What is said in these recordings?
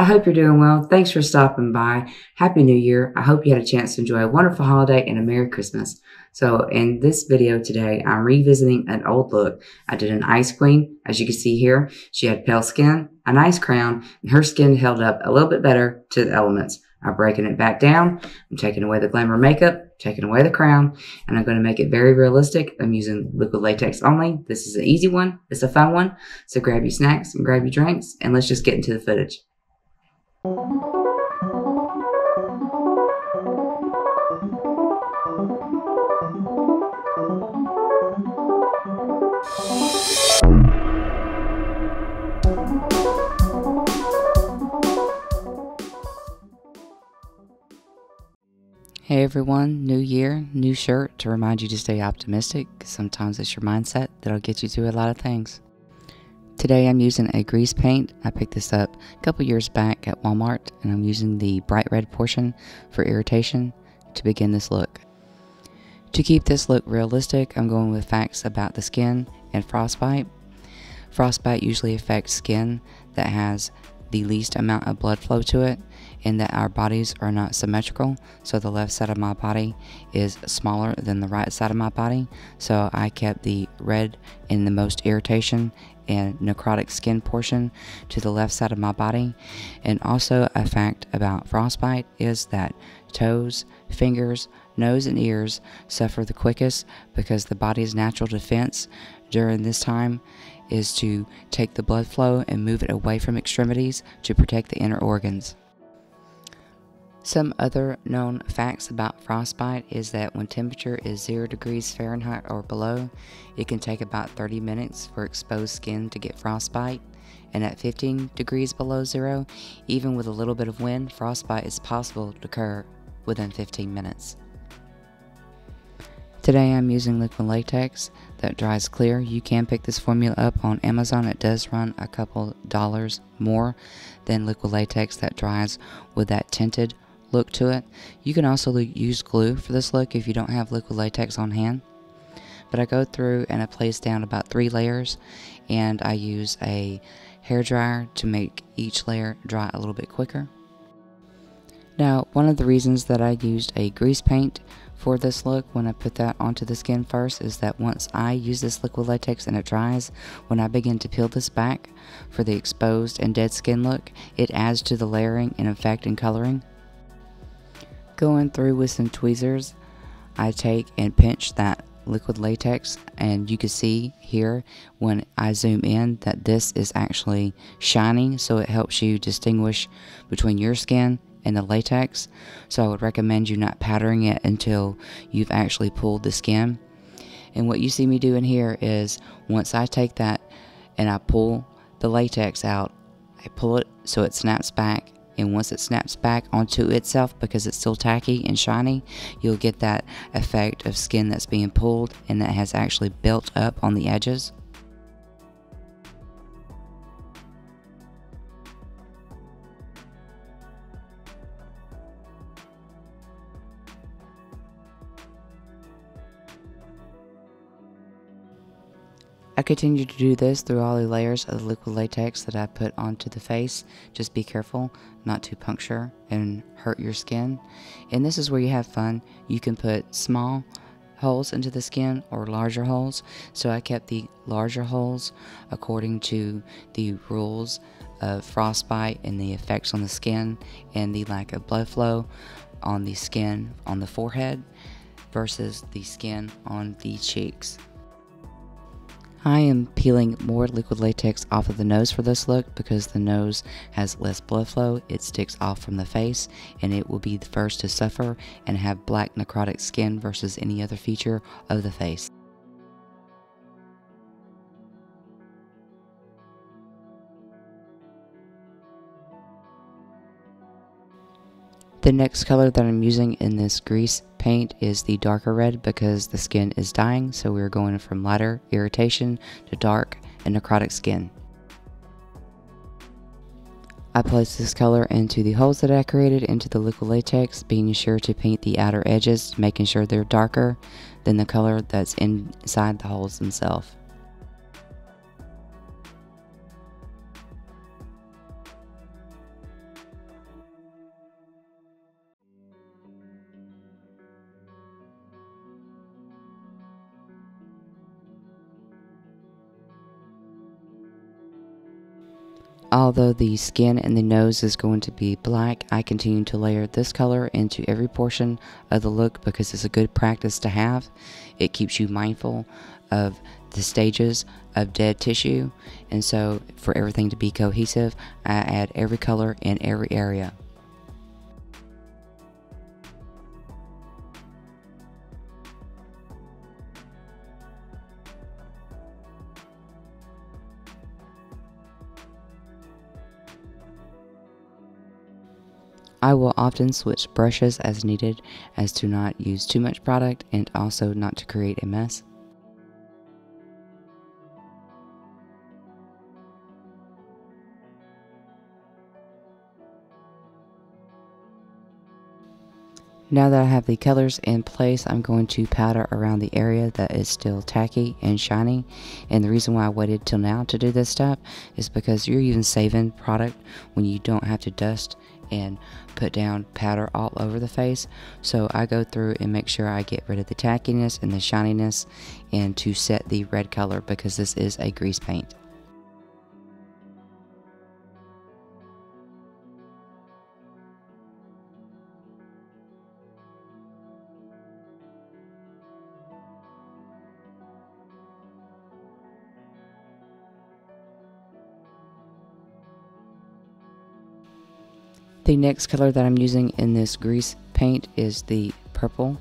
I hope you're doing well. Thanks for stopping by. Happy New Year. I hope you had a chance to enjoy a wonderful holiday and a Merry Christmas. So in this video today, I'm revisiting an old look. I did an Ice Queen. As you can see here, she had pale skin, a nice crown, and her skin held up a little bit better to the elements. I'm breaking it back down. I'm taking away the glamour makeup, taking away the crown, and I'm going to make it very realistic. I'm using liquid latex only. This is an easy one. It's a fun one. So grab your snacks and grab your drinks, and let's just get into the footage. Hey everyone, new year, new shirt to remind you to stay optimistic. Sometimes it's your mindset that'll get you through a lot of things. Today I'm using a grease paint. I picked this up a couple years back at Walmart, and I'm using the bright red portion for irritation to begin this look. To keep this look realistic, I'm going with facts about the skin and frostbite. Frostbite usually affects skin that has the least amount of blood flow to it, and that our bodies are not symmetrical, so the left side of my body is smaller than the right side of my body. So I kept the red and the most irritation and necrotic skin portion to the left side of my body. And also a fact about frostbite is that toes, fingers, nose, and ears suffer the quickest because the body's natural defense during this time is to take the blood flow and move it away from extremities to protect the inner organs. Some other known facts about frostbite is that when temperature is 0 degrees Fahrenheit or below, it can take about 30 minutes for exposed skin to get frostbite. And at 15 degrees below zero, even with a little bit of wind, frostbite is possible to occur within 15 minutes. Today I'm using liquid latex that dries clear. You can pick this formula up on Amazon. It does run a couple dollars more than liquid latex that dries with that tinted look to it. You can also use glue for this look if you don't have liquid latex on hand. But I go through and I place down about 3 layers, and I use a hair dryer to make each layer dry a little bit quicker. Now, one of the reasons that I used a grease paint for this look when I put that onto the skin first is that once I use this liquid latex and it dries, when I begin to peel this back for the exposed and dead skin look, it adds to the layering and effect and coloring. Going through with some tweezers, I take and pinch that liquid latex, and you can see here when I zoom in that this is actually shiny, so it helps you distinguish between your skin and the latex. So I would recommend you not powdering it until you've actually pulled the skin. And what you see me doing here is once I take that and I pull the latex out, I pull it so it snaps back, and once it snaps back onto itself, because it's still tacky and shiny, you'll get that effect of skin that's being pulled and that has actually built up on the edges. I continue to do this through all the layers of the liquid latex that I put onto the face. Just be careful not to puncture and hurt your skin. And this is where you have fun. You can put small holes into the skin or larger holes. So I kept the larger holes according to the rules of frostbite and the effects on the skin and the lack of blood flow on the skin on the forehead versus the skin on the cheeks. I am peeling more liquid latex off of the nose for this look because the nose has less blood flow. It sticks off from the face, and it will be the first to suffer and have black necrotic skin versus any other feature of the face. The next color that I'm using in this grease paint is the darker red because the skin is dying, so we're going from lighter irritation to dark and necrotic skin. I place this color into the holes that I created into the liquid latex, being sure to paint the outer edges, making sure they're darker than the color that's inside the holes themselves. Although the skin and the nose is going to be black, I continue to layer this color into every portion of the look because it's a good practice to have. It keeps you mindful of the stages of dead tissue, and so for everything to be cohesive, I add every color in every area. I will often switch brushes as needed as to not use too much product and also not to create a mess. Now that I have the colors in place, I'm going to powder around the area that is still tacky and shiny. And the reason why I waited till now to do this step is because you're even saving product when you don't have to dust and put down powder all over the face. So I go through and make sure I get rid of the tackiness and the shininess and to set the red color because this is a grease paint. The next color that I'm using in this grease paint is the purple.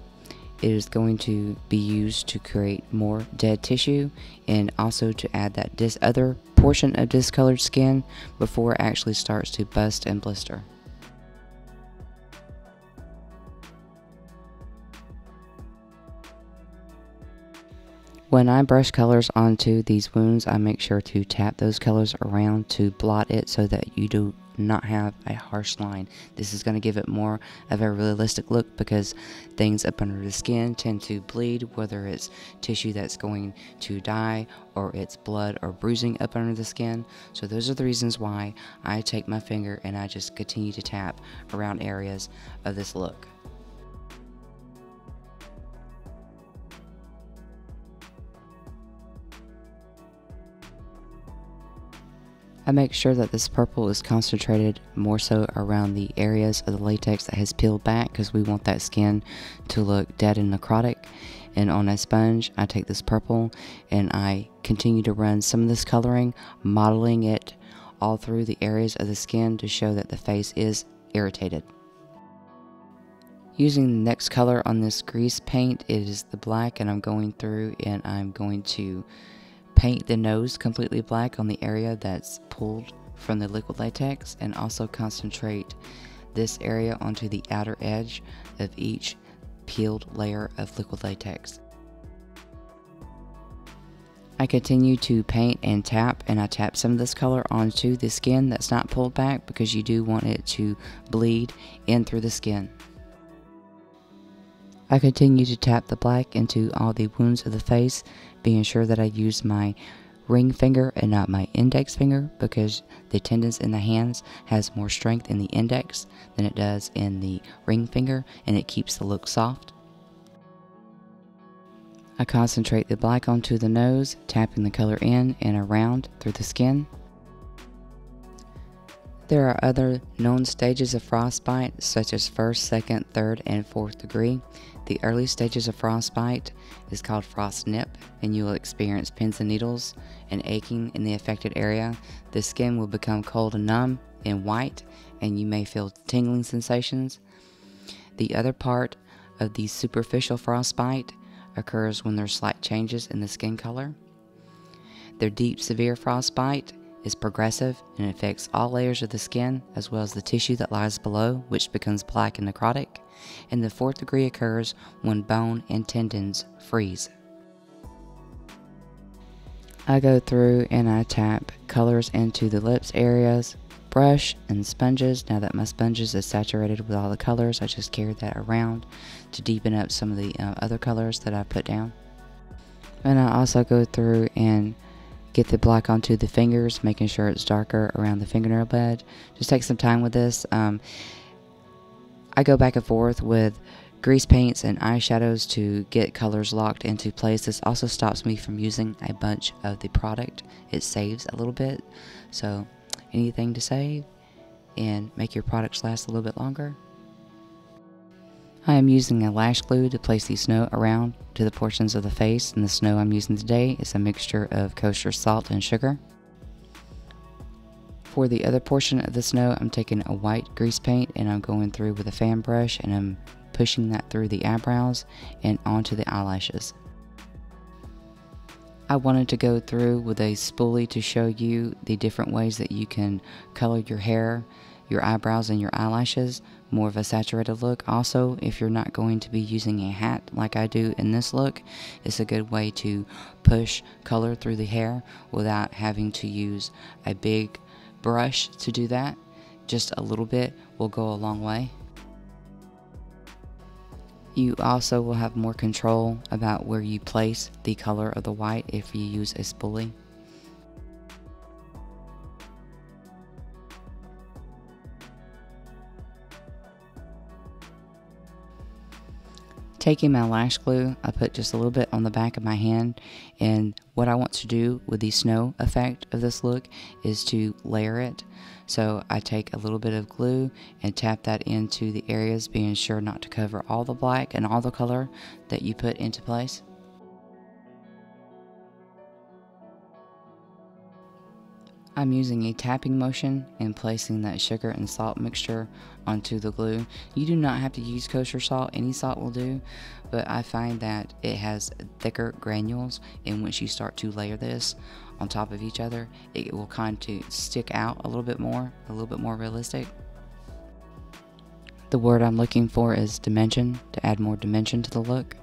It is going to be used to create more dead tissue and also to add that other portion of discolored skin before it actually starts to bust and blister. When I brush colors onto these wounds, I make sure to tap those colors around to blot it so that you do not have a harsh line. This is going to give it more of a realistic look because things up under the skin tend to bleed, whether it's tissue that's going to die or it's blood or bruising up under the skin. So those are the reasons why I take my finger and I just continue to tap around areas of this look. I make sure that this purple is concentrated more so around the areas of the latex that has peeled back because we want that skin to look dead and necrotic. And on a sponge, I take this purple and I continue to run some of this coloring, modeling it all through the areas of the skin to show that the face is irritated. Using the next color on this grease paint, it is the black, and I'm going through and I'm going to paint the nose completely black on the area that's pulled from the liquid latex, and also concentrate this area onto the outer edge of each peeled layer of liquid latex. I continue to paint and tap, and I tap some of this color onto the skin that's not pulled back because you do want it to bleed in through the skin. I continue to tap the black into all the wounds of the face, being sure that I use my ring finger and not my index finger because the tendons in the hands has more strength in the index than it does in the ring finger, and it keeps the look soft. I concentrate the black onto the nose, tapping the color in and around through the skin. There are other known stages of frostbite, such as first, second, third, and fourth degree. The early stages of frostbite is called frost nip, and you will experience pins and needles and aching in the affected area. The skin will become cold and numb and white, and you may feel tingling sensations. The other part of the superficial frostbite occurs when there's slight changes in the skin color. The deep, severe frostbite is progressive and affects all layers of the skin as well as the tissue that lies below, which becomes black and necrotic. And the fourth degree occurs when bone and tendons freeze. I go through and I tap colors into the lips areas, brush and sponges. Now that my sponges is saturated with all the colors, I just carry that around to deepen up some of the other colors that I put down. And I also go through and get the black onto the fingers, making sure it's darker around the fingernail bed. Just take some time with this. I go back and forth with grease paints and eyeshadows to get colors locked into place. This also stops me from using a bunch of the product. It saves a little bit. So anything to save and make your products last a little bit longer. I am using a lash glue to place the snow around to the portions of the face, and the snow I'm using today is a mixture of kosher salt and sugar. For the other portion of the snow, I'm taking a white grease paint and I'm going through with a fan brush and I'm pushing that through the eyebrows and onto the eyelashes. I wanted to go through with a spoolie to show you the different ways that you can color your hair, your eyebrows, and your eyelashes, more of a saturated look. Also, if you're not going to be using a hat like I do in this look, it's a good way to push color through the hair without having to use a big brush to do that. Just a little bit will go a long way. You also will have more control about where you place the color of the white if you use a spoolie. Taking my lash glue, I put just a little bit on the back of my hand, and what I want to do with the snow effect of this look is to layer it. So I take a little bit of glue and tap that into the areas, being sure not to cover all the black and all the color that you put into place. I'm using a tapping motion and placing that sugar and salt mixture onto the glue. You do not have to use kosher salt, any salt will do, but I find that it has thicker granules, and once you start to layer this on top of each other, it will kind of stick out a little bit more realistic. The word I'm looking for is dimension, to add more dimension to the look.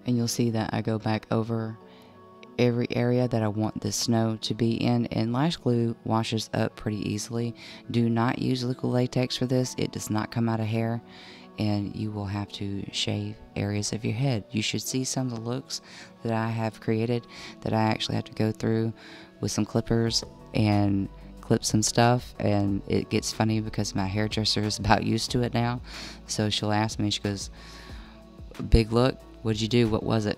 And you'll see that I go back over every area that I want the snow to be in, and lash glue washes up pretty easily. Do not use liquid latex for this. It does not come out of hair, and you will have to shave areas of your head. You should see some of the looks that I have created that I actually have to go through with some clippers and clip some stuff, and it gets funny because my hairdresser is about used to it now. So she'll ask me, she goes, "Big look, what did you do? What was it?"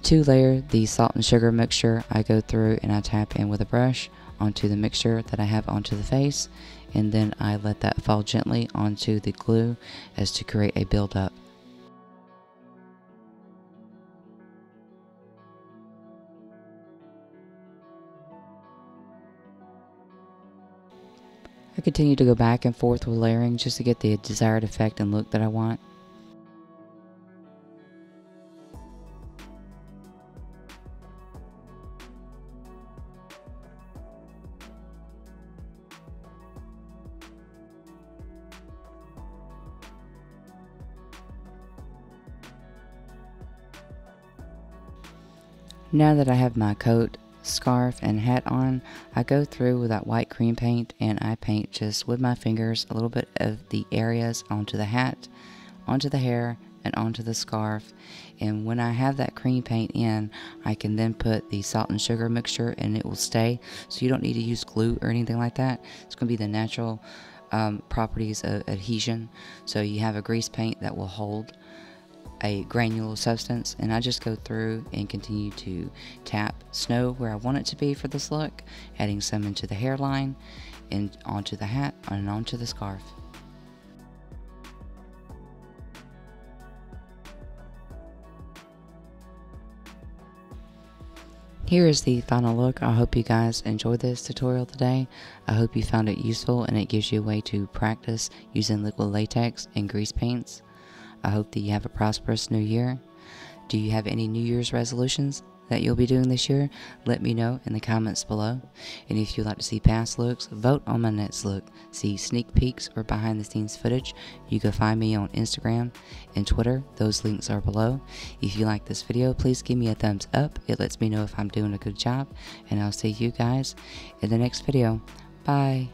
To layer the salt and sugar mixture, I go through and I tap in with a brush onto the mixture that I have onto the face, and then I let that fall gently onto the glue as to create a buildup. I continue to go back and forth with layering just to get the desired effect and look that I want. Now that I have my coat, scarf, and hat on, I go through with that white cream paint and I paint just with my fingers a little bit of the areas onto the hat, onto the hair, and onto the scarf. And when I have that cream paint in, I can then put the salt and sugar mixture and it will stay. So you don't need to use glue or anything like that. It's going to be the natural properties of adhesion. So you have a grease paint that will hold a granular substance, and I just go through and continue to tap snow where I want it to be for this look, adding some into the hairline and onto the hat and onto the scarf. Here is the final look. I hope you guys enjoyed this tutorial today. I hope you found it useful and it gives you a way to practice using liquid latex and grease paints. I hope that you have a prosperous new year. Do you have any New Year's resolutions that you'll be doing this year? Let me know in the comments below. And if you'd like to see past looks, vote on my next look. See sneak peeks or behind the scenes footage, you can find me on Instagram and Twitter. Those links are below. If you like this video, please give me a thumbs up. It lets me know if I'm doing a good job. And I'll see you guys in the next video. Bye.